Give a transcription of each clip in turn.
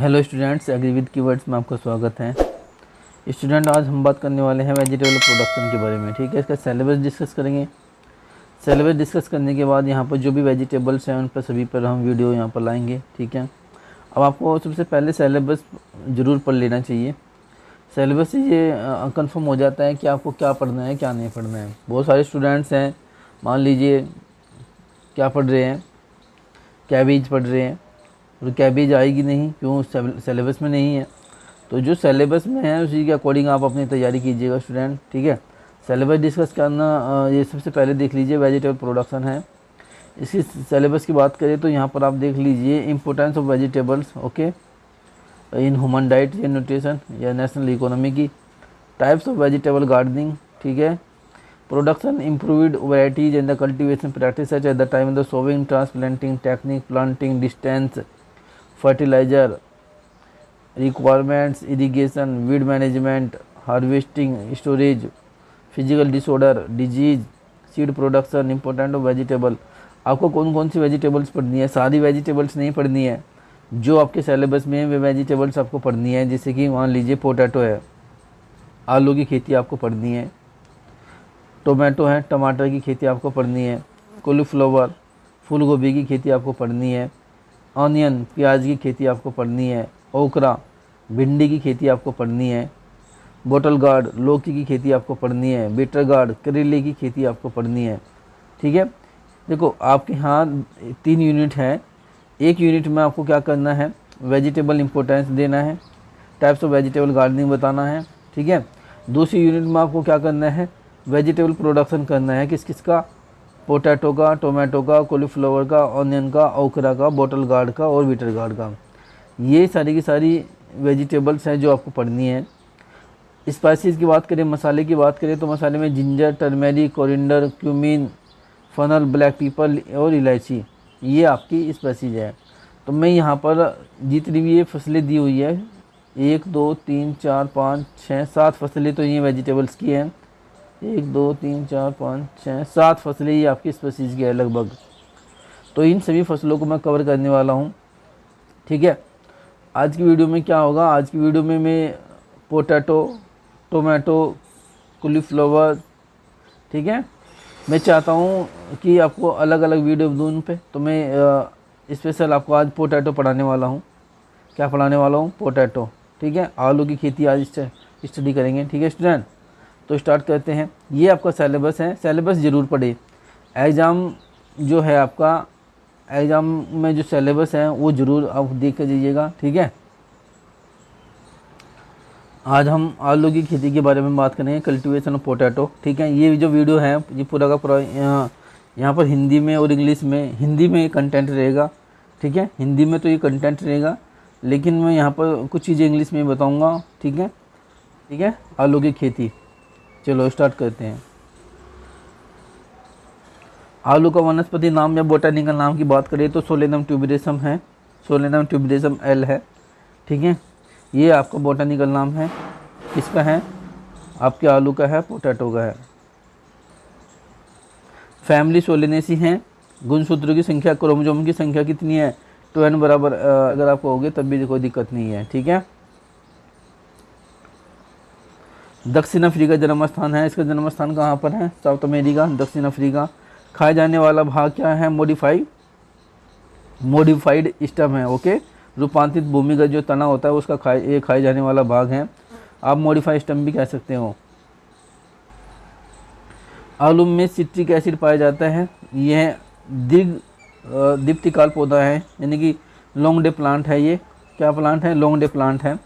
Hello students, agri with keywords में आपका स्वागत है। स्टूडेंट, आज हम बात करने वाले हैं वेजिटेबल प्रोडक्शन के बारे में। ठीक है, इसका सिलेबस डिस्कस करेंगे। सिलेबस डिस्कस करने के बाद यहाँ पर जो भी वेजिटेबल्स हैं उन पर सभी पर हम वीडियो यहाँ पर लाएंगे। ठीक है, अब आपको सबसे पहले सिलेबस ज़रूर पढ़ लेना चाहिए। सिलेबस से ये कंफर्म हो जाता है कि आपको क्या पढ़ना है क्या नहीं पढ़ना है। बहुत सारे स्टूडेंट्स हैं, मान लीजिए क्या पढ़ रहे हैं, कैबेज पढ़ रहे हैं, और कैबेज आएगी नहीं, क्यों? सिलेबस में नहीं है। तो जो सिलेबस में है उसी के अकॉर्डिंग आप अपनी तैयारी कीजिएगा स्टूडेंट। ठीक है, सिलेबस डिस्कस करना ये सबसे पहले देख लीजिए। वेजिटेबल प्रोडक्शन है, इसकी सिलेबस की बात करें तो यहाँ पर आप देख लीजिए importance of vegetables, okay, in human diet या न्यूट्रिशन या नेशनल इकोनॉमी की, टाइप्स ऑफ वेजिटेबल गार्डनिंग, ठीक है, production, improved varieties and the cultivation practice such at the time of the sowing, transplanting technique, planting distance, fertiliser requirements, irrigation, weed management, harvesting, storage, physical disorder, disease, seed production, important of vegetable. आपको कौन कौन सी vegetables पढ़नी है? सारी vegetables नहीं पढ़नी है, जो आपके सिलेबस में है वे वेजिटेबल्स आपको पढ़नी है। जैसे कि मान लीजिए पोटैटो है, आलू की खेती आपको पढ़नी है, टोमेटो है, टमाटर की खेती आपको पढ़नी है, कॉलीफ्लावर फूल गोभी की खेती आपको पढ़नी है, ऑनियन प्याज की खेती आपको पढ़नी है, ओकरा भिंडी की खेती आपको पढ़नी है, बोटल गार्ड लौकी की खेती आपको पढ़नी है, बीटर गार्ड करेले की खेती आपको पढ़नी है। ठीक है, देखो आपके यहाँ 3 यूनिट है। एक यूनिट में आपको क्या करना है? वेजिटेबल इंपॉर्टेंस देना है, टाइप्स ऑफ वेजिटेबल गार्डनिंग बताना है। ठीक है, दूसरी यूनिट में आपको क्या करना है? वेजिटेबल प्रोडक्शन करना है। किस किस का? पोटैटो का, टोमेटो का, कॉलीफ्लावर का, ऑनियन का, ओकरा का, बोटल गार्ड का और बीटर गार्ड का। ये सारी की सारी वेजिटेबल्स हैं जो आपको पढ़नी है। स्पाइसेस की बात करें, मसाले की बात करें तो मसाले में ginger, turmeric, coriander, cumin, funnel, black pepper और इलायची, ये आपकी स्पाइसेस है। तो मैं यहाँ पर जितनी भी ये फसलें दी हुई है, 1 2 3 4 5 6 7 फसलें तो ये वेजिटेबल्स की हैं। 1 2 3 4 5 6 7 फसलें ये आपकी स्पीसीज़ की है लगभग। तो इन सभी फसलों को मैं कवर करने वाला हूँ। ठीक है, आज की वीडियो में क्या होगा? आज की वीडियो में मैं पोटैटो, टोमेटो, कॉलीफ्लावर, ठीक है, मैं चाहता हूँ कि आपको अलग अलग वीडियो दूँ उन पे। तो मैं स्पेशल आपको आज पोटैटो पढ़ाने वाला हूँ। क्या पढ़ाने वाला हूँ? पोटैटो। ठीक है, आलू की खेती आज स्टडी करेंगे। ठीक है स्टूडेंट, तो स्टार्ट करते हैं। ये आपका सिलेबस है, सिलेबस ज़रूर पढ़े। एग्ज़ाम जो है आपका, एग्ज़ाम में जो सिलेबस है वो ज़रूर आप देख कर जाइएगा। ठीक है, आज हम आलू की खेती के बारे में बात करेंगे, कल्टीवेशन ऑफ पोटैटो। ठीक है, ये जो वीडियो है ये पूरा का पूरा यहाँ पर हिंदी में और इंग्लिश में, हिंदी में ये कंटेंट रहेगा। ठीक है, हिंदी में तो ये कंटेंट रहेगा, लेकिन मैं यहाँ पर कुछ चीज़ें इंग्लिश में बताऊँगा। ठीक है, ठीक है, आलू की खेती। चलो स्टार्ट करते हैं। आलू का वनस्पति नाम या बोटानिकल नाम की बात करें तो सोलेनम ट्यूबेरसम है, सोलेनम ट्यूबेरसम एल है। ठीक है, ये आपका बोटानिकल नाम है। किसका है? आपके आलू का है, पोटैटो का है। फैमिली सोलेनेसी है। गुणसूत्रों की संख्या, क्रोमोसोम की संख्या कितनी है? 2n बराबर अगर आपको होगे तब भी कोई दिक्कत नहीं है। ठीक है, दक्षिण अफ्रीका जन्म स्थान है। इसका जन्म स्थान कहाँ पर है? साउथ अमेरिका, दक्षिण अफ्रीका। खाए जाने वाला भाग क्या है? मॉडिफाइड स्टम है। ओके, रूपांतरित भूमिगत जो तना होता है उसका खाए जाने वाला भाग है। आप मॉडिफाइड स्टम भी कह सकते हो। आलू में सिट्रिक एसिड पाया जाता है। यह दीप्तिकाल पौधा है, यानी कि लॉन्ग डे प्लांट है। ये क्या प्लांट है? लॉन्ग डे प्लांट है।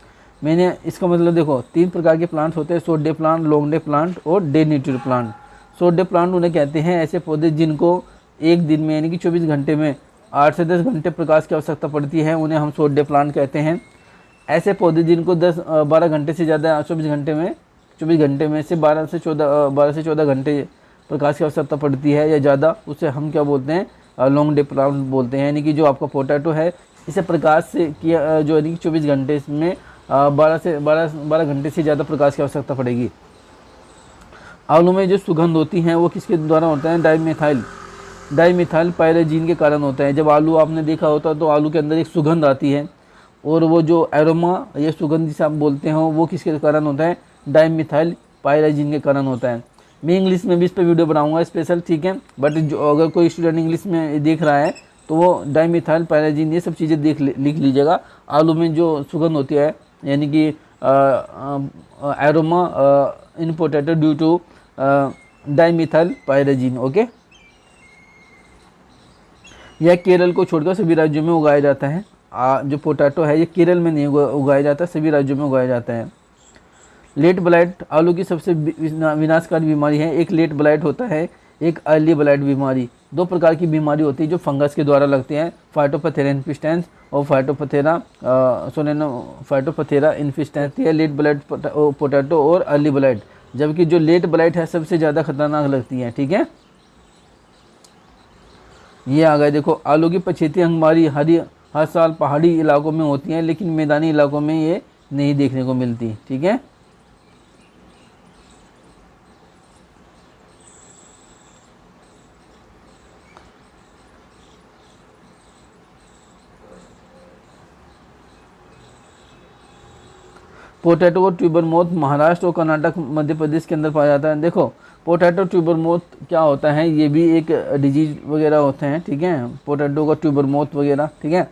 मैंने इसका मतलब देखो, 3 प्रकार के प्लांट्स होते हैं, short day plant, long day plant और day native plant. Short day plant उन्हें कहते हैं ऐसे पौधे जिनको एक दिन में यानी कि 24 घंटे में 8 से 10 घंटे प्रकाश की आवश्यकता पड़ती है, उन्हें हम शॉर्ट डे प्लांट कहते हैं। ऐसे पौधे जिनको 12 घंटे से ज़्यादा 24 घंटे में से 12 से 14 घंटे प्रकाश की आवश्यकता पड़ती है या ज़्यादा, उसे हम क्या बोलते हैं? लॉन्ग डे प्लांट बोलते हैं। यानी कि जो आपका पोटैटो है, इसे प्रकाश से किया जो यानी कि 24 घंटे में 12 घंटे से ज़्यादा प्रकाश की आवश्यकता पड़ेगी। आलू में जो सुगंध होती हैं वो किसके द्वारा होता है? डाइमिथाइल पायरेजीन के कारण होता है। जब आलू आपने देखा होता है तो आलू के अंदर एक सुगंध आती है, और वो जो एरोमा या सुगंध जिसे आप बोलते हो वो किसके कारण होता है, डाइमिथाइल पायराजीन के कारण होता है। मैं इंग्लिश में भी इस पर वीडियो बनाऊंगा स्पेशल, ठीक है, बट जो अगर कोई स्टूडेंट इंग्लिश में देख रहा है तो वो डाइमिथाइल पायराजीन ये सब चीज़ें लिख लीजिएगा। आलू में जो सुगंध होती है यानी कि aroma in potato due to dimethyl pyrazine. Okay, यह केरल को छोड़कर सभी राज्यों में उगाया जाता है। जो पोटैटो है ये केरल में नहीं उगाया जाता, सभी राज्यों में उगाया जाता है। लेट ब्लाइट आलू की सबसे विनाशकारी बीमारी है। एक लेट ब्लाइट होता है, एक अर्ली ब्लाइट बीमारी। दो प्रकार की बीमारी होती है जो फंगस के द्वारा लगती हैं, फाइटोपथेरा इन्फिस्टेंस और फाइटोपथेरा इन्फिस्टेंस। है लेट ब्लाइट पोटैटो और अर्ली ब्लाइट, जबकि जो लेट ब्लाइट है सबसे ज़्यादा खतरनाक लगती है। ठीक है, ये आ गए देखो, आलू की पछेती अंगमारी हर साल पहाड़ी इलाकों में होती हैं, लेकिन मैदानी इलाकों में ये नहीं देखने को मिलती। ठीक है, पोटैटो और ट्यूबर मोथ महाराष्ट्र और कर्नाटक मध्य प्रदेश के अंदर पाया जाता है। देखो पोटैटो ट्यूबर मोथ क्या होता है, ये भी एक डिजीज वगैरह होते हैं। ठीक है, पोटैटो का ट्यूबर मोथ वगैरह। ठीक है,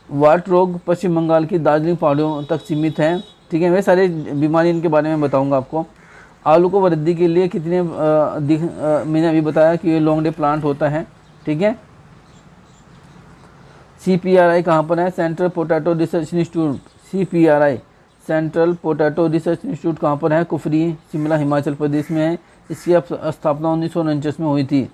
वाट रोग पश्चिम बंगाल की दार्जिलिंग पहाड़ियों तक सीमित है। ठीक है, वे सारे बीमारी इनके बारे में बताऊंगा आपको। आलू को वृद्धि के लिए कितने मैंने अभी बताया कि ये लॉन्ग डे प्लांट होता है। ठीक है, CPRI कहाँ पर है, central potato research institute. CPRI central potato research institute कहाँ पर है, कुफरी शिमला हिमाचल प्रदेश में है। इसकी स्थापना 1949 में हुई थी।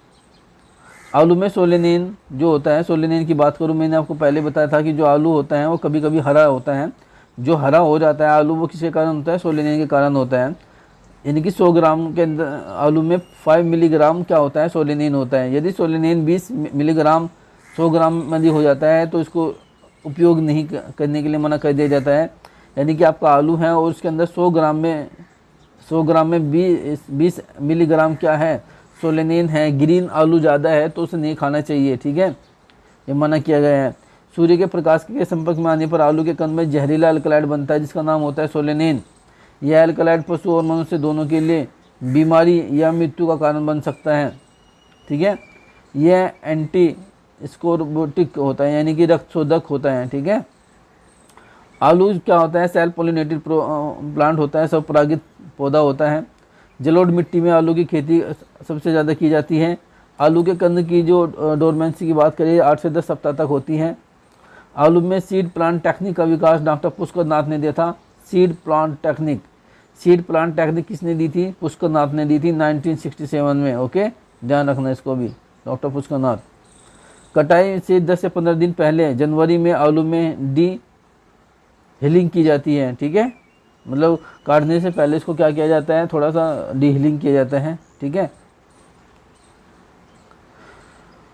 आलू में सोलेनिन जो होता है, सोलेनिन की बात करूँ, मैंने आपको पहले बताया था कि जो आलू होता है वो कभी कभी हरा होता है। जो हरा हो जाता है आलू वो किसके कारण होता है, सोलेनिन के कारण होता है। यानी कि 100 ग्राम के अंदर आलू में 5 मिलीग्राम क्या होता है, सोलेनिन होता है। यदि सोलेनिन 20 मिलीग्राम 100 ग्राम में हो जाता है तो इसको उपयोग नहीं करने के लिए मना कर दिया जाता है। यानी कि आपका आलू है और उसके अंदर 100 ग्राम में 20 मिलीग्राम क्या है, सोलेनिन है। ग्रीन आलू ज़्यादा है तो उसे नहीं खाना चाहिए। ठीक है, ये मना किया गया है। सूर्य के प्रकाश के संपर्क में आने पर आलू के कंद में जहरीला अल्कलैड बनता है जिसका नाम होता है सोलेनिन। यह अल्कलैड पशु और मनुष्य दोनों के लिए बीमारी या मृत्यु का कारण बन सकता है। ठीक है, यह एंटी स्कोरबोटिक होता है यानी कि रक्त शोधक होता है। ठीक है, आलू क्या होता है, सेल्फ पोलिनेटेड प्लांट होता है, सब परागित पौधा होता है। जलोढ़ मिट्टी में आलू की खेती सबसे ज़्यादा की जाती है। आलू के कंद की जो डोरमेंसी की बात करें 8 से 10 सप्ताह तक होती है। आलू में सीड प्लांट टेक्निक का विकास डॉक्टर पुष्कर नाथ ने दिया था। सीड प्लांट टेक्निक किसने दी थी, पुष्कर नाथ ने दी थी 1967 में। ओके, ध्यान रखना इसको भी, डॉक्टर पुष्कर नाथ। कटाई से 10 से 15 दिन पहले जनवरी में आलू में डी हीलिंग की जाती है। ठीक है, मतलब काटने से पहले इसको क्या किया जाता है, थोड़ा सा डी हीलिंग किया जाता है। ठीक है,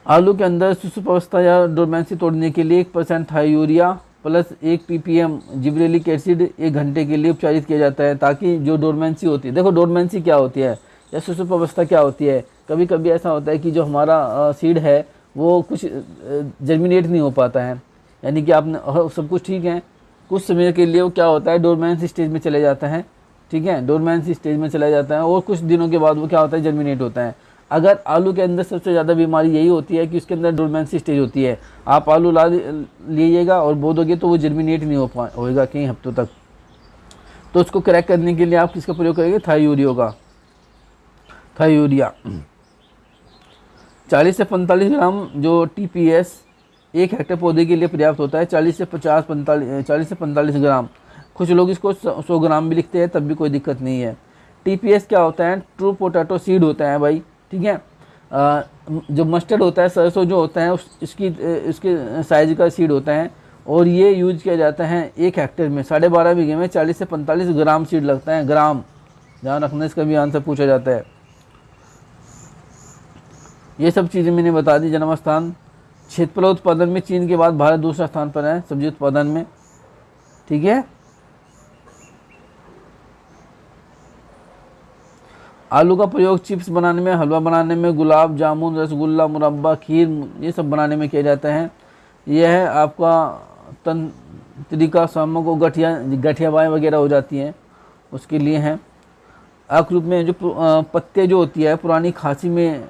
आलू के अंदर सुसुप्तावस्था या डोरमेंसी तोड़ने के लिए 1% थायोरिया प्लस 1 ppm जिब्रेलिक एसिड 1 घंटे के लिए उपचारित किया जाता है, ताकि जो डोरमेंसी होती है, देखो डोरमेंसी क्या होती है या सुसुप्तावस्था क्या होती है, कभी कभी ऐसा होता है कि जो हमारा सीड है वो कुछ जर्मिनेट नहीं हो पाता है। यानी कि आपने सब कुछ ठीक है, कुछ समय के लिए वो क्या होता है, डोरमेंसी स्टेज में चले जाता है। ठीक है, डोरमेंसी स्टेज में चला जाता है और कुछ दिनों के बाद वो क्या होता है, जर्मिनेट होता है। अगर आलू के अंदर सबसे ज़्यादा बीमारी यही होती है कि उसके अंदर डोरमेंसी स्टेज होती है। आप आलू ला लीजिएगा और बो दोगे तो वो जर्मिनेट नहीं होएगा कई हफ्तों तक। तो उसको क्रैक करने के लिए आप किसका प्रयोग करेंगे, थायोरिया 40 से 45 ग्राम जो TPS 1 हेक्टेयर पौधे के लिए पर्याप्त होता है। 40 से 45 ग्राम। कुछ लोग इसको 100 ग्राम भी लिखते हैं, तब भी कोई दिक्कत नहीं है। TPS क्या होता है, ट्रू पोटैटो सीड होता है भाई। ठीक है, जो मस्टर्ड होता है, सरसों जो होता है इसके साइज का सीड होता है और ये यूज किया जाता है 1 हेक्टेयर में 12.5 बीघे में 40 से 45 ग्राम सीड लगता है। ग्राम ध्यान रखना, इसका भी आंसर पूछा जाता है। ये सब चीज़ें मैंने बता दी। जन्म स्थान, क्षेत्रफल उत्पादन में चीन के बाद भारत दूसरा स्थान पर है सब्जी उत्पादन में। ठीक है, आलू का प्रयोग चिप्स बनाने में, हलवा बनाने में, गुलाब जामुन, रसगुल्ला, मुरब्बा, खीर ये सब बनाने में किया जाता है। यह है आपका तंत्रिका स्वामों को गठियावाएँ वगैरह हो जाती हैं, उसके लिए है। अर्क रूप में जो पत्ते जो होती है पुरानी खांसी में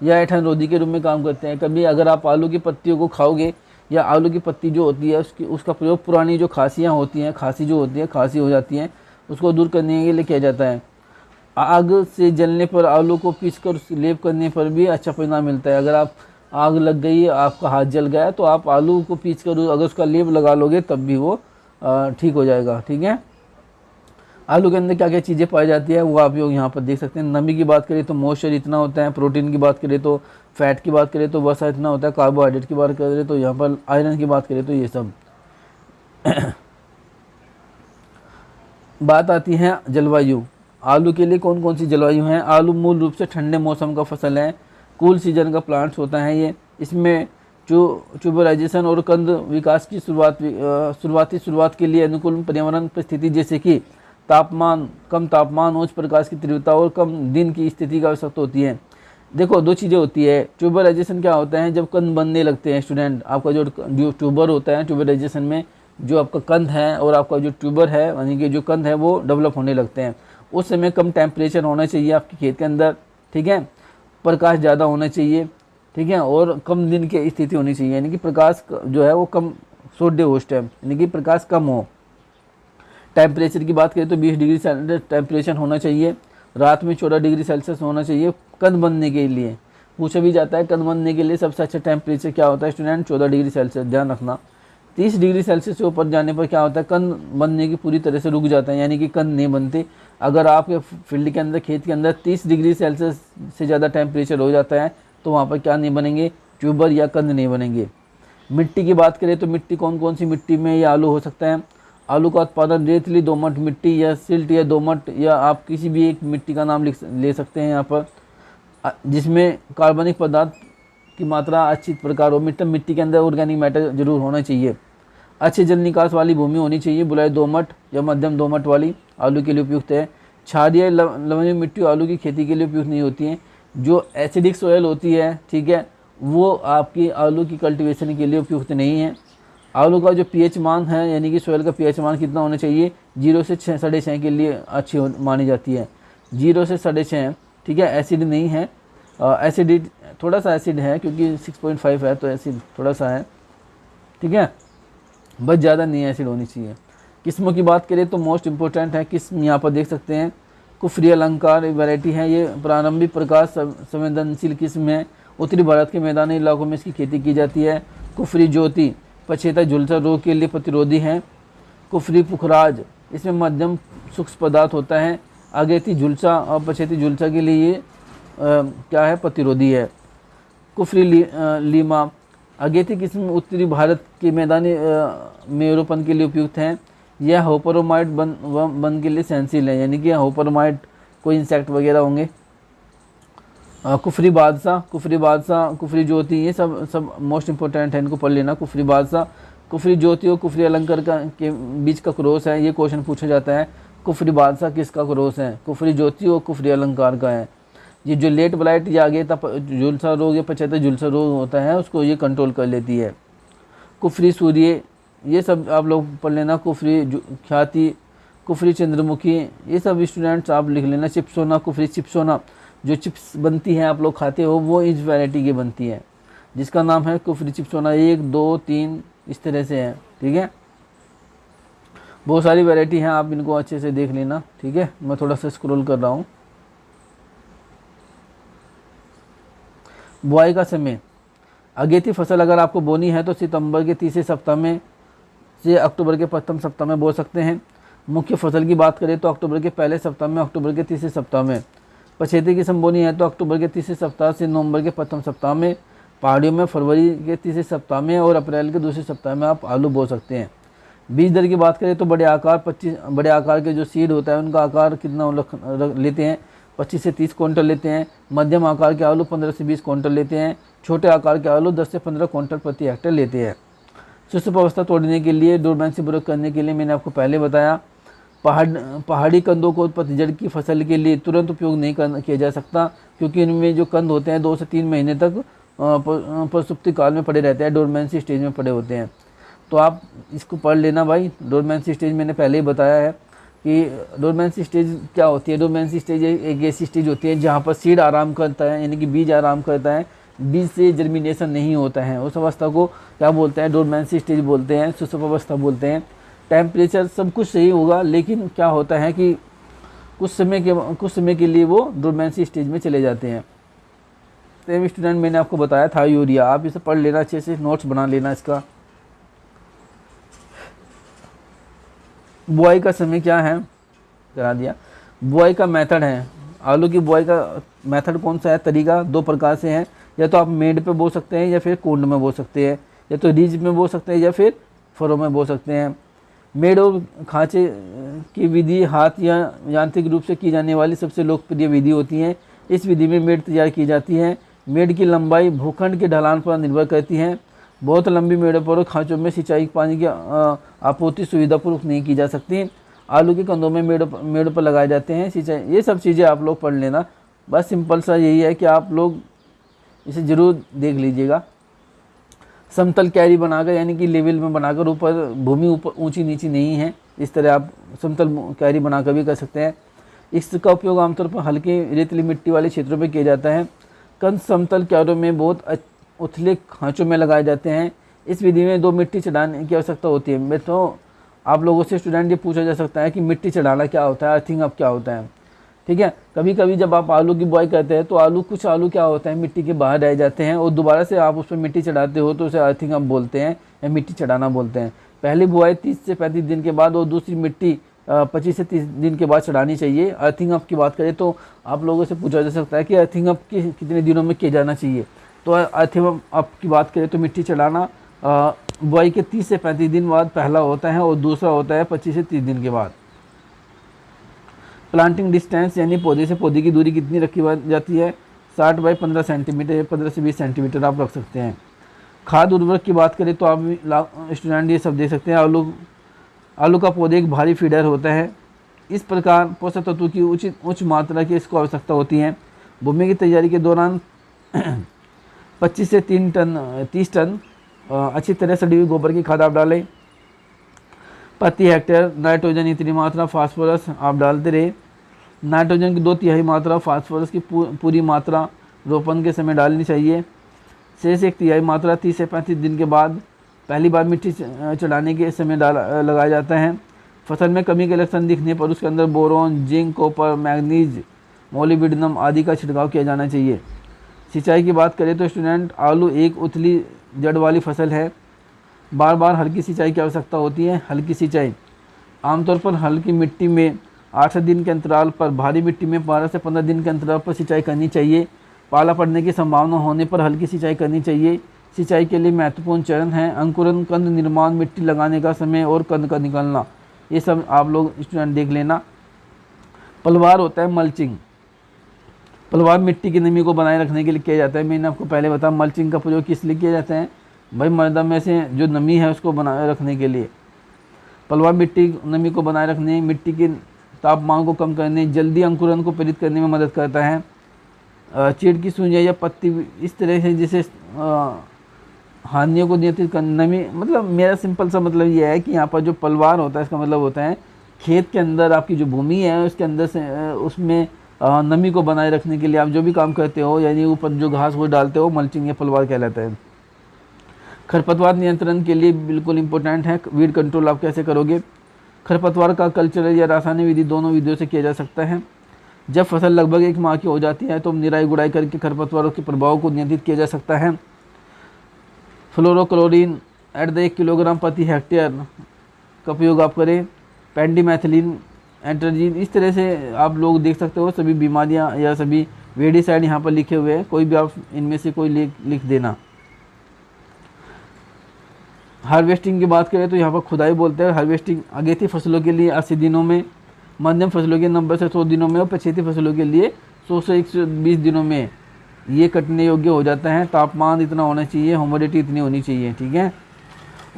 या ऐंठन रोधी के रूप में काम करते हैं। कभी अगर आप आलू की पत्तियों को खाओगे या आलू की पत्ती जो होती है उसका प्रयोग पुरानी जो खांसियाँ होती हैं, खांसी जो होती है, खांसी हो जाती है, उसको दूर करने के लिए किया जाता है। आग से जलने पर आलू को पीसकर लेप करने पर भी अच्छा परिणाम मिलता है। अगर आप आग लग गई, आपका हाथ जल गया, तो आप आलू को पीसकर अगर उसका लेप लगा लोगे तब भी वो ठीक हो जाएगा। ठीक है, आलू के अंदर क्या क्या चीज़ें पाई जाती है वो आप लोग यहाँ पर देख सकते हैं। नमी की बात करें तो मॉइस्चर इतना होता है, प्रोटीन की बात करें तो फैट की बात करें तो वसा इतना होता है, कार्बोहाइड्रेट की बात करें तो यहाँ पर आयरन की बात करें तो ये सब। बात आती है जलवायु। आलू के लिए कौन कौन सी जलवायु हैं? आलू मूल रूप से ठंडे मौसम का फसल है, कूल सीजन का प्लांट्स होता है ये। इसमें ट्यूबराइजेशन और कंद विकास की शुरुआत के लिए अनुकूल पर्यावरण परिस्थिति जैसे कि तापमान, कम तापमान, उच्च प्रकाश की तीव्रता और कम दिन की स्थिति की आवश्यकता होती है। देखो दो चीज़ें होती है। ट्यूबराइजेशन क्या होता है? जब कंद बनने लगते हैं स्टूडेंट, आपका जो ट्यूबर होता है ट्यूबराइजेशन में, जो आपका कंद है और आपका जो ट्यूबर है यानी कि जो कंद है वो डेवलप होने लगते हैं। उस समय कम टेम्परेचर होना चाहिए आपके खेत के अंदर, ठीक है, प्रकाश ज़्यादा होना चाहिए, ठीक है, और कम दिन की स्थिति होनी चाहिए, यानी कि प्रकाश जो है वो कम सोड्य हो उस टाइम, यानी कि प्रकाश कम हो। टेम्परेचर की बात करें तो 20 डिग्री सेल्सियस टेम्परेचर होना चाहिए, रात में 14 डिग्री सेल्सियस होना चाहिए कंद बनने के लिए। पूछा भी जाता है कंद बनने के लिए सबसे अच्छा टेम्परेचर क्या होता है स्टूडेंट? 14 डिग्री सेल्सियस, ध्यान रखना। 30 डिग्री सेल्सियस से ऊपर जाने पर क्या होता है? कंद बनने की पूरी तरह से रुक जाता है, यानी कि कंद नहीं बनते। अगर आपके फील्ड के अंदर, खेत के अंदर 30 डिग्री सेल्सियस से ज़्यादा टेम्परेचर हो जाता है तो वहाँ पर क्या नहीं बनेंगे? ट्यूबर या कंद नहीं बनेंगे। मिट्टी की बात करें तो मिट्टी कौन कौन सी मिट्टी में ये आलू हो सकता है? आलू का उत्पादन रेतीली दोमट मिट्टी या सिल्ट या दोमट, या आप किसी भी एक मिट्टी का नाम ले सकते हैं यहाँ पर, जिसमें कार्बनिक पदार्थ की मात्रा अच्छी प्रकार हो। मिट्टी के अंदर ऑर्गेनिक मैटर जरूर होना चाहिए। अच्छे जल निकास वाली भूमि होनी चाहिए, बुलाई दोमट या मध्यम दोमट वाली आलू के लिए उपयुक्त है। क्षारीय लवणीय मिट्टी आलू की खेती के लिए उपयुक्त नहीं होती है। जो एसिडिक सोयल होती है, ठीक है, वो आपकी आलू की कल्टीवेशन के लिए उपयुक्त नहीं है। आलू का जो पीएच मान है, यानी कि सोयल का पीएच मान कितना होना चाहिए? 0 से 6.5 के लिए अच्छी मानी जाती है। 0 से 6.5, ठीक है, एसिड नहीं है। एसिड थोड़ा सा एसिड है क्योंकि 6.5 है तो एसिड थोड़ा सा है, ठीक है, बस ज़्यादा नहीं एसिड होनी चाहिए। किस्मों की बात करें तो मोस्ट इम्पोर्टेंट है किस्म, यहाँ पर देख सकते हैं कुफरी अलंकार वैरायटी है। ये प्रारंभिक प्रकाश संवेदनशील किस्म है। उत्तरी भारत के मैदानी इलाकों में इसकी खेती की जाती है। कुफरी ज्योति पछेता झुलसा रोग के लिए प्रतिरोधी है। कुफरी पुखराज, इसमें मध्यम सूक्ष्म पदार्थ होता है। अगेती झुलसा और पछेती झुलसा के लिए ये क्या है? प्रतिरोधी है। कुफरी लीमा, अगेती किस्म उत्तरी भारत के मैदानी मेरुपन के लिए उपयुक्त है। यह होपरोमाइट बन के लिए सहनशील है, यानी कि होपरोमाइट कोई इंसेक्ट वगैरह होंगे। कुफरी बादशाह, कुफरी ज्योति, ये सब मोस्ट इंपॉर्टेंट है, इनको पढ़ लेना। कुफरी बादशाह, कुफरी ज्योति और कुफरी अलंकार के बीच का क्रॉस है, ये क्वेश्चन पूछा जाता है। कुफरी बादशाह किसका क्रॉस है? कुफरी ज्योति और कुफरी अलंकार का है। ये जो लेट ब्लाइट या आगे झुलसा रोग या पचहत्तर झुलसा रोग होता है उसको ये कंट्रोल कर लेती है। कुफरी सूर्य, ये सब आप लोग पढ़ लेना। कुफरी ख्याति, कुफरी चंद्रमुखी, ये सब स्टूडेंट्स आप लिख लेना। चिप्सोना, कुफरी चिप्सोना, जो चिप्स बनती हैं आप लोग खाते हो वो इस वैरायटी की बनती है, जिसका नाम है कुफरी चिप्सोना। 1 2 3 इस तरह से है, ठीक है। बहुत सारी वैरायटी हैं, आप इनको अच्छे से देख लेना, ठीक है। मैं थोड़ा सा स्क्रॉल कर रहा हूँ। बुआई का समय, अगेती फसल अगर आपको बोनी है तो सितंबर के तीसरे सप्ताह में से अक्टूबर के प्रथम सप्ताह में बो सकते हैं। मुख्य फसल की बात करें तो अक्टूबर के पहले सप्ताह में, अक्टूबर के तीसरे सप्ताह में। पछेती की संबोनी है तो अक्टूबर के तीसरे सप्ताह से नवंबर के प्रथम सप्ताह में। पहाड़ियों में फरवरी के तीसरे सप्ताह में और अप्रैल के दूसरे सप्ताह में आप आलू बो सकते हैं। बीज दर की बात करें तो बड़े आकार के जो सीड होता है उनका आकार कितना लेते हैं? 25 से 30 क्विंटल लेते हैं। मध्यम आकार के आलू 15 से 20 क्विंटल लेते हैं। छोटे आकार के आलू 10 से 15 क्विंटल प्रति हेक्टेयर लेते हैं। शुष्क अवस्था तोड़ने के लिए डोरमेंसी प्रयोग करने के लिए मैंने आपको पहले बताया। पहाड़ी कंदों को पतझड़ की फसल के लिए तुरंत उपयोग नहीं किया जा सकता, क्योंकि इनमें जो कंद होते हैं 2 से 3 महीने तक प्रसुप्ति काल में पड़े रहते हैं, डोरमेंसी स्टेज में पड़े होते हैं। तो आप इसको पढ़ लेना भाई। डोरमेंसी स्टेज मैंने पहले ही बताया है कि डोरमेंसी स्टेज क्या होती है। डोरमेंसी स्टेज एक ऐसी स्टेज होती है जहाँ पर सीड आराम करता है, यानी कि बीज आराम करता है, बीज से जर्मिनेशन नहीं होता है। उस अवस्था को क्या बोलते हैं, डोरमेंसी स्टेज बोलते हैं, सुसुप्त अवस्था बोलते हैं। टेम्परेचर सब कुछ सही होगा, लेकिन क्या होता है कि कुछ समय के लिए वो डोरमेंसी स्टेज में चले जाते हैं। तो स्टूडेंट मैंने आपको बताया था यूरिया, आप इसे पढ़ लेना अच्छे से, नोट्स बना लेना इसका। बुआई का समय क्या है, करा दिया। बुआई का मेथड है, आलू की बुआई का मेथड कौन सा है, तरीका दो प्रकार से है। या तो आप मेड पे बो सकते हैं या फिर कुंड में बो सकते हैं, या तो रीज में बो सकते हैं या फिर फरो में बो सकते हैं। मेड और खांचे की विधि हाथ या यांत्रिक रूप से की जाने वाली सबसे लोकप्रिय विधि होती है। इस विधि में मेड तैयार की जाती है। मेड की लंबाई भूखंड के ढलान पर निर्भर करती है। बहुत लंबी मेड़ों पर और खांचों में सिंचाई पानी की आपूर्ति सुविधापूर्वक नहीं की जा सकती। आलू के कंदों में मेड़ों पर लगाए जाते हैं सिंचाई। ये सब चीज़ें आप लोग पढ़ लेना, बस सिंपल सा यही है कि आप लोग इसे ज़रूर देख लीजिएगा। समतल क्यारी बनाकर, यानी कि लेवल में बनाकर, ऊपर भूमि ऊपर ऊंची नीची नहीं है, इस तरह आप समतल क्यारी बनाकर भी कर सकते हैं। इसका उपयोग आमतौर पर हल्के रेतीली मिट्टी वाले क्षेत्रों में किया जाता है। कंद समतल क्यारों में बहुत उथले खांचों में लगाए जाते हैं। इस विधि में 2 मिट्टी चढ़ाने की आवश्यकता होती है। मैं तो आप लोगों से स्टूडेंट ये पूछा जा सकता है कि मिट्टी चढ़ाना क्या होता है, अर्थिंग अप क्या होता है। ठीक है, कभी कभी जब आप आलू की बुआई करते हैं तो कुछ आलू क्या होता है, मिट्टी के बाहर रह जाते हैं और दोबारा से आप उस पर मिट्टी चढ़ाते हो तो उसे अर्थिंग अप बोलते हैं या मिट्टी चढ़ाना बोलते हैं। पहली बुआई 30 से 35 दिन के बाद और दूसरी मिट्टी 25 से 30 दिन के बाद चढ़ानी चाहिए। अर्थिंग अप की बात करें तो आप लोगों से पूछा जा सकता है कि अर्थिंग अप कितने दिनों में किया जाना चाहिए। तो अर्थिंग अप की बात करें तो मिट्टी चढ़ाना बुआई के 30 से 35 दिन बाद पहला होता है और दूसरा होता है 25 से 30 दिन के बाद। प्लांटिंग डिस्टेंस यानी पौधे से पौधे की दूरी कितनी रखी जाती है, 60 बाई 15 सेंटीमीटर या 15 से 20 सेंटीमीटर आप रख सकते हैं। खाद उर्वरक की बात करें तो आप स्टूडेंट ये सब देख सकते हैं। आलू का पौधा एक भारी फीडर होता है। इस प्रकार पोषक तत्वों की उच्च मात्रा की इसको आवश्यकता होती है। भूमि की तैयारी के दौरान 25 से 30 टन अच्छी तरह सड़ी हुई गोबर की खाद आप डालें। प्रति हेक्टेयर नाइट्रोजन इतनी मात्रा फास्फोरस आप डालते रहे। नाइट्रोजन की 2/3 मात्रा, फास्फोरस की पूरी मात्रा रोपण के समय डालनी चाहिए। शेष 1/3 मात्रा 30 से 35 दिन के बाद पहली बार मिट्टी चढ़ाने के समय लगाया जाता है। फसल में कमी के लक्षण दिखने पर उसके अंदर boron, zinc, copper, manganese, molybdenum आदि का छिड़काव किया जाना चाहिए। सिंचाई की बात करें तो स्टूडेंट आलू एक उथली जड़ वाली फसल है। बार बार हल्की सिंचाई की आवश्यकता होती है। हल्की सिंचाई आमतौर पर हल्की मिट्टी में 8 दिन के अंतराल पर, भारी मिट्टी में 12 से 15 दिन के अंतराल पर सिंचाई करनी चाहिए। पाला पड़ने की संभावना होने पर हल्की सिंचाई करनी चाहिए। सिंचाई के लिए महत्वपूर्ण चरण हैं अंकुरन, कंद निर्माण, मिट्टी लगाने का समय और कंद का निकलना। ये सब आप लोग स्टूडेंट देख लेना। पलवार होता है मल्चिंग। पलवार मिट्टी की नमी को बनाए रखने के लिए किया जाता है। मैंने आपको पहले बताया मल्चिंग का प्रयोग किस लिए किया जाता है भाई, मृदा में से जो नमी है उसको बनाए रखने के लिए। पलवार मिट्टी नमी को बनाए रखने, मिट्टी के तापमान को कम करने, जल्दी अंकुरन को प्रेरित करने में मदद करता है। चीड़ की सूंझे या पत्ती इस तरह से जिसे हानियों को नियंत्रित करना। नमी मतलब मेरा सिंपल सा मतलब यह है कि यहाँ पर जो पलवार होता है इसका मतलब होता है खेत के अंदर आपकी जो भूमि है उसके अंदर से उसमें नमी को बनाए रखने के लिए आप जो भी काम करते हो, यानी ऊपर जो घास वो डालते हो, मल्चिंग या पलवार कहलाता है। खरपतवार नियंत्रण के लिए बिल्कुल इंपॉर्टेंट है। वीड कंट्रोल आप कैसे करोगे। खरपतवार का कल्चरल या रासायनिक विधि दोनों विधियों से किया जा सकता है। जब फसल लगभग 1 माह की हो जाती है तो निराई गुड़ाई करके खरपतवारों के प्रभाव को नियंत्रित किया जा सकता है। फ्लोरोक्लोरीन @ 1 किलोग्राम प्रति हेक्टेयर का प्रयोग आप करें। पेंडिमेथिलीन, एंट्राजीन, इस तरह से आप लोग देख सकते हो सभी बीमारियां या सभी वेडिसाइड यहाँ पर लिखे हुए हैं, कोई भी आप इनमें से कोई लिख देना। हार्वेस्टिंग की बात करें तो यहाँ पर खुदाई बोलते हैं। हार्वेस्टिंग अगेती फसलों के लिए 80 दिनों में, मध्यम फसलों के 90 से 100 दिनों में और पछेती फसलों के लिए 100 से 120 दिनों में ये कटने योग्य हो जाता है। तापमान इतना होना चाहिए, ह्यूमिडिटी इतनी होनी चाहिए। ठीक है।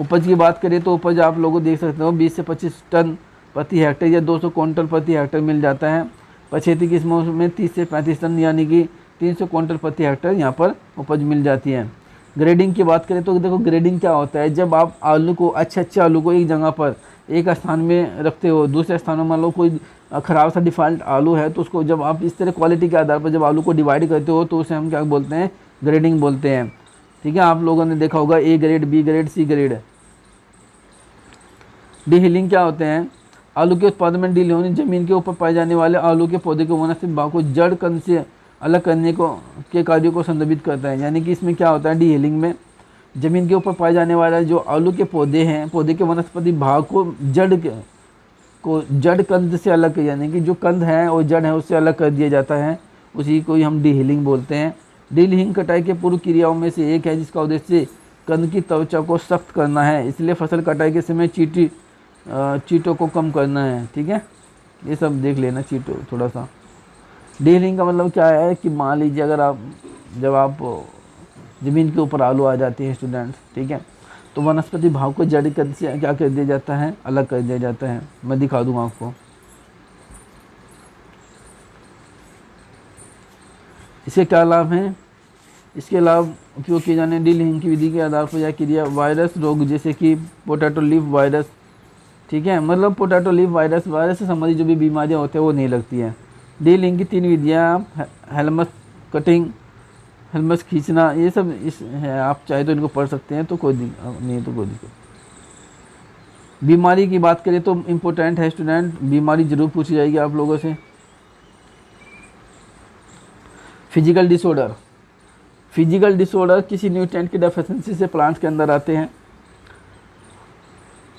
उपज की बात करें तो उपज आप लोग देख सकते हो 20 से 25 टन प्रति हेक्टेयर या 200 क्विंटल प्रति हेक्टेयर मिल जाता है। पछेती किस्मों में 30 से 35 टन यानी कि 300 क्विंटल प्रति हेक्टेयर यहाँ पर उपज मिल जाती है। ग्रेडिंग की बात करें तो देखो ग्रेडिंग क्या होता है, जब आप आलू को अच्छे आलू को एक जगह पर एक स्थान में रखते हो, दूसरे स्थान में मान लो कोई ख़राब सा डिफ़ॉल्ट आलू है, तो उसको जब आप इस तरह क्वालिटी के आधार पर जब आलू को डिवाइड करते हो तो उसे हम क्या बोलते हैं, ग्रेडिंग बोलते हैं। ठीक है, आप लोगों ने देखा होगा A grade, B grade, C grade. डीहिलिंग क्या होते हैं, आलू के उत्पादन में डील होने जमीन के ऊपर पाए जाने वाले आलू के पौधे के वनस्पति भाग को जड़ कंद से अलग करने के कार्यों को संदर्भित करता है। यानी कि इसमें क्या होता है, डीहिलिंग में ज़मीन के ऊपर पाए जाने वाले जो आलू के पौधे हैं, पौधे के वनस्पति भाग को जड़ कंद से अलग, यानी कि जो कंद है और जड़ है उससे अलग कर दिया जाता है, उसी को ही हम डीहिलिंग बोलते हैं। डीहिलिंग कटाई के पूर्व क्रियाओं में से एक है जिसका उद्देश्य कंद की त्वचा को सख्त करना है, इसलिए फसल कटाई के समय चीटों को कम करना है। ठीक है, ये सब देख लेना चीटों थोड़ा सा। डीहिलिंग का मतलब क्या है कि मान लीजिए अगर जब आप ज़मीन के ऊपर आलू आ जाती है स्टूडेंट्स, ठीक है, तो वनस्पति भाग को जड़ कंद से क्या कर दिया जाता है, अलग कर दिया जाता है। मैं दिखा दूंगा आपको। इसके क्या लाभ हैं, इसके लाभ उपयोग किए जाने डीहिलिंग की विधि के आधार पर यह क्रिया वायरस रोग जैसे कि पोटैटो लीफ वायरस, ठीक है, मतलब पोटैटो लीफ वायरस से संबंधित जो भी बीमारियां होती हैं वो नहीं लगती हैं। डीहिलिंग की 3 विधियाँ, हेलमस कटिंग, हेलमस खींचना, ये सब इस है, आप चाहे तो इनको पढ़ सकते हैं, तो कोई नहीं तो कोई दिक्कत। बीमारी की बात करें तो इम्पोर्टेंट है स्टूडेंट, बीमारी जरूर पूछी जाएगी आप लोगों से। फिजिकल डिसऑर्डर किसी न्यूट्रिएंट की डेफिशिएंसी से प्लांट्स के अंदर आते हैं।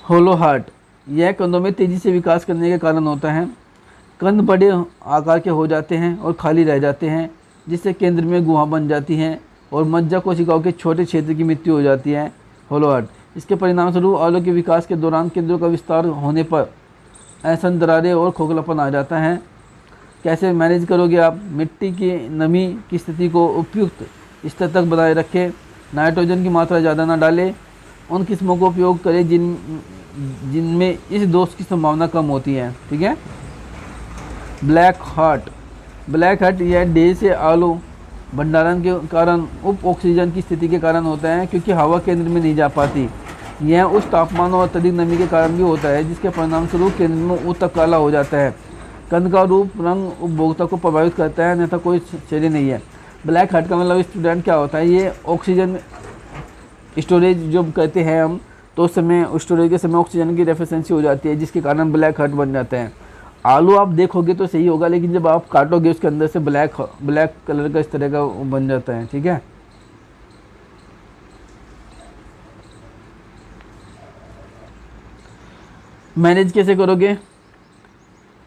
होलो हार्ट, यह कंदों में तेज़ी से विकास करने के कारण होता है। कंद बड़े आकार के हो जाते हैं और खाली रह जाते हैं, जिससे केंद्र में गुहा बन जाती हैं और मज्जा कोशिकाओं के छोटे क्षेत्र की मृत्यु हो जाती है, होलो हार्ट। इसके परिणाम स्वरूप आलू के विकास के दौरान केंद्रों का विस्तार होने पर ऐसन दरारें और खोखलापन आ जाता है। कैसे मैनेज करोगे आप, मिट्टी की नमी की स्थिति को उपयुक्त स्तर तक बनाए रखें, नाइट्रोजन की मात्रा ज़्यादा ना डालें, उन किस्मों को उपयोग करें जिनमें इस दोष की संभावना कम होती है। ठीक है। ब्लैक हार्ट यह डे से आलू भंडारण के कारण उप ऑक्सीजन की स्थिति के कारण होता है, क्योंकि हवा केंद्र में नहीं जा पाती। यह उस तापमान और अत्यधिक नमी के कारण भी होता है, जिसके परिणाम स्वरूप केंद्र में उत्तक काला हो जाता है। कंद का रूप रंग उपभोक्ता को प्रभावित करता है, अन्यथा कोई चर्या नहीं है। ब्लैक हार्ट का मतलब स्टूडेंट क्या होता है, ये ऑक्सीजन स्टोरेज जो कहते हैं हम, तो उस समय स्टोरेज के समय ऑक्सीजन की डेफिशिएंसी हो जाती है, जिसके कारण ब्लैक हार्ट बन जाते हैं। आलू आप देखोगे तो सही होगा, लेकिन जब आप काटोगे उसके अंदर से ब्लैक कलर का इस तरह का बन जाता है। ठीक है। मैनेज कैसे करोगे,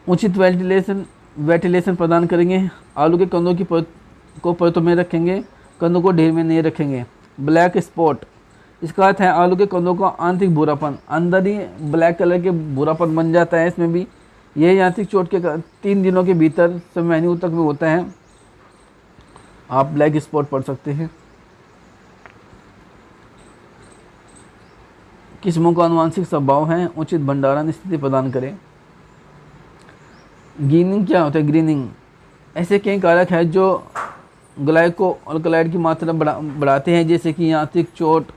उचित वेंटिलेशन प्रदान करेंगे, आलू के कंदों की परतों में रखेंगे, कंदों को ढेर में नहीं रखेंगे। ब्लैक स्पॉट, इसका अर्थ है आलू के कंदों का आंतरिक भूरापन, अंदर ही ब्लैक कलर के भूरापन बन जाता है इसमें भी। यह आंतरिक चोट के 3 दिनों के भीतर समय तक में होता है। आप ब्लैक स्पॉट पढ़ सकते हैं। किस्मों का आनुवंशिक स्वभाव है, उचित भंडारण स्थिति प्रदान करें। ग्रीनिंग क्या होता है, ग्रीनिंग ऐसे कई कारक हैं जो ग्लाइको अल्कलॉइड की मात्रा बढ़ाते हैं, जैसे कि आंतरिक चोट,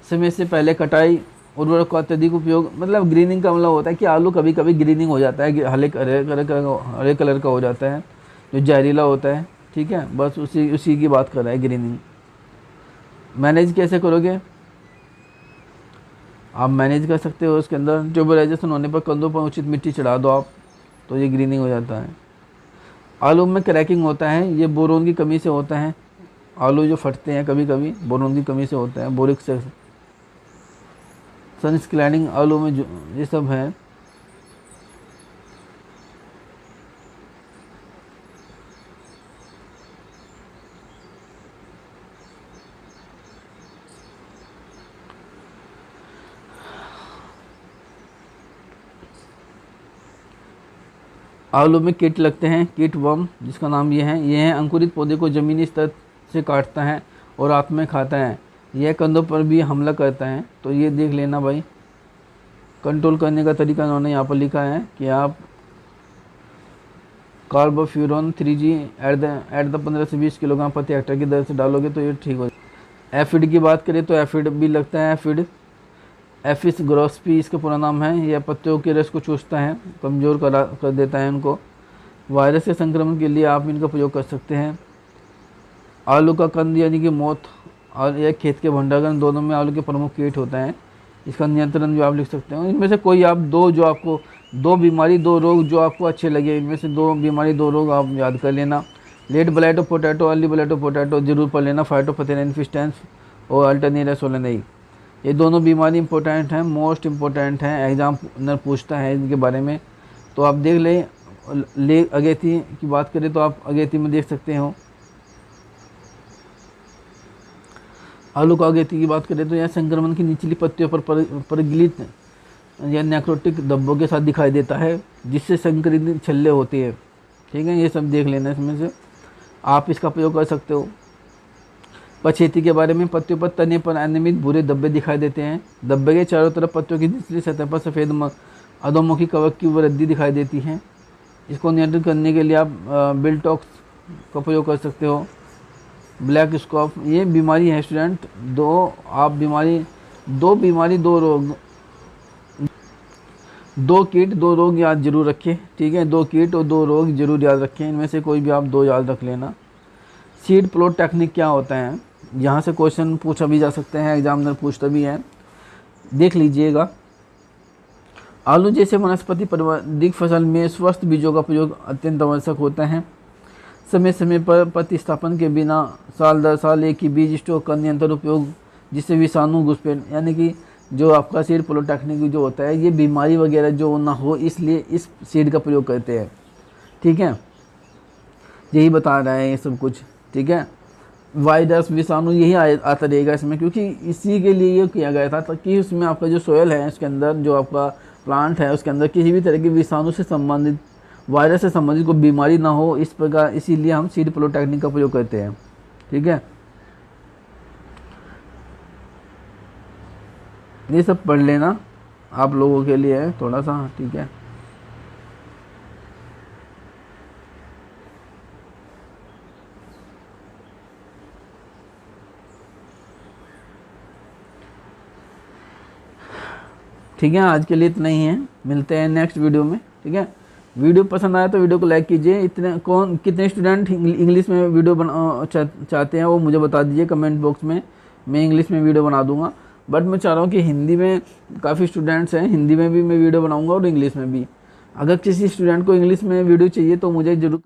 समय से पहले कटाई, उर्वरक का अत्यधिक उपयोग। मतलब ग्रीनिंग का मतलब होता है कि आलू कभी कभी ग्रीनिंग हो जाता है, हरे कलर का हो जाता है, जो जहरीला होता है। ठीक है, बस उसी की बात कर रहा है ग्रीनिंग। मैनेज कैसे करोगे, आप मैनेज कर सकते हो, उसके अंदर ट्यूबराइजेशन होने पर कंदों पर उचित मिट्टी चढ़ा दो आप, तो ये ग्रीनिंग हो जाता है। आलू में क्रैकिंग होता है, ये बोरोन की कमी से होता है। आलू जो फटते हैं कभी कभी बोरोन की कमी से होता है, बोरिक से। सनस्क्लैडिंग आलू में जो ये सब है। आलू में कीट लगते हैं, कीट वर्म जिसका नाम ये है अंकुरित पौधे को जमीनी स्तर से काटता है और रात में खाता है। यह कंदों पर भी हमला करता है, तो ये देख लेना भाई। कंट्रोल करने का तरीका उन्होंने यहाँ पर लिखा है कि आप कार्बोफ्यूरॉन 3G एट द 15 से 20 किलोग्राम प्रति हेक्टेयर की दर से डालोगे तो ये ठीक हो जाए। एफिड की बात करें तो एफिड भी लगता है। एफिड एफिस ग्रोस्पी इसका पूरा नाम है। यह पत्तियों के रस को चूसता है, कमज़ोर कर देता है उनको। वायरस के संक्रमण के लिए आप इनका प्रयोग कर सकते हैं। आलू का कंद यानी कि मोथ और यह खेत के भंडारण, दोनों में आलू के प्रमुख कीट होता है। इसका नियंत्रण भी आप लिख सकते हो। इनमें से कोई आप दो बीमारी दो रोग जो आपको अच्छे लगे, इनमें से 2 बीमारी 2 रोग आप याद कर लेना। लेट ब्लैटो पोटैटो, अर्ली ब्लैटो पोटैटो जरूर पढ़ लेना। फाइटोपथेरा इन्फेस्टेंस और अल्टरनेरिया सोलेनाई, ये दोनों बीमारी इंपॉर्टेंट हैं, मोस्ट इम्पोर्टेंट हैं। एग्जामिनर पूछता है इनके बारे में, तो आप देख ले अगेती की बात करें तो आप अगेती में देख सकते हो। आलू का अगेती की बात करें तो यह संक्रमण की निचली पत्तियों पर परिगलित या नेक्रोटिक धब्बों के साथ दिखाई देता है, जिससे संक्रमित छल्ले होते हैं। ठीक है, ये सब देख लेना। इसमें से आप इसका प्रयोग कर सकते हो। पछेती के बारे में, पत्तियों पर तने पर अनियमित भूरे धब्बे दिखाई देते हैं। धब्बे के चारों तरफ पत्तियों की निचली सतह पर सफ़ेद अधोमुखी कवक की वृद्धि दिखाई देती है। इसको नियंत्रित करने के लिए आप बिल्टॉक्स का प्रयोग कर सकते हो। ब्लैक स्कॉफ, ये बीमारी है स्टूडेंट। दो बीमारी 2 रोग, 2 कीट 2 रोग याद जरूर रखें। ठीक है, 2 कीट और 2 रोग जरूर याद रखें। इनमें से कोई भी आप 2 याद रख लेना। सीड प्लॉट टेक्निक क्या होता है, यहाँ से क्वेश्चन पूछा भी जा सकते हैं, एग्जामिनर पूछता भी है, देख लीजिएगा। आलू जैसे वनस्पति प्रारंभिक फसल में स्वस्थ बीजों का प्रयोग अत्यंत आवश्यक होता है। समय समय पर प्रतिस्थापन के बिना साल दर साल एक ही बीज स्टॉक का निरंतर उपयोग, जिससे विषाणु घुसपैठ यानी कि जो आपका सीड प्लॉट टेक्निक जो होता है, ये बीमारी वगैरह जो ना हो, इसलिए इस सीड का प्रयोग करते हैं। ठीक है, यही बता रहा है ये सब कुछ। ठीक है, वायरस विषाणु यही आता रहेगा इसमें, क्योंकि इसी के लिए ये किया गया था ताकि उसमें आपका जो सोयल है, उसके अंदर जो आपका प्लांट है, उसके अंदर किसी भी तरह के विषाणु से संबंधित, वायरस से संबंधित कोई बीमारी ना हो, इस प्रकार इसीलिए हम सीड प्लॉट टेक्निक का प्रयोग करते हैं। ठीक है, ये सब पढ़ लेना आप लोगों के लिए है थोड़ा सा। ठीक है, ठीक है, आज के लिए इतना ही है। मिलते हैं नेक्स्ट वीडियो में। ठीक है, वीडियो पसंद आया तो वीडियो को लाइक कीजिए। कितने स्टूडेंट इंग्लिश में वीडियो चाहते हैं वो मुझे बता दीजिए कमेंट बॉक्स में। मैं इंग्लिश में वीडियो बना दूंगा, बट मैं चाह रहा हूँ कि हिंदी में काफ़ी स्टूडेंट्स हैं, हिंदी में भी मैं वीडियो बनाऊंगा और इंग्लिश में भी। अगर किसी स्टूडेंट को इंग्लिश में वीडियो चाहिए तो मुझे ज़रूर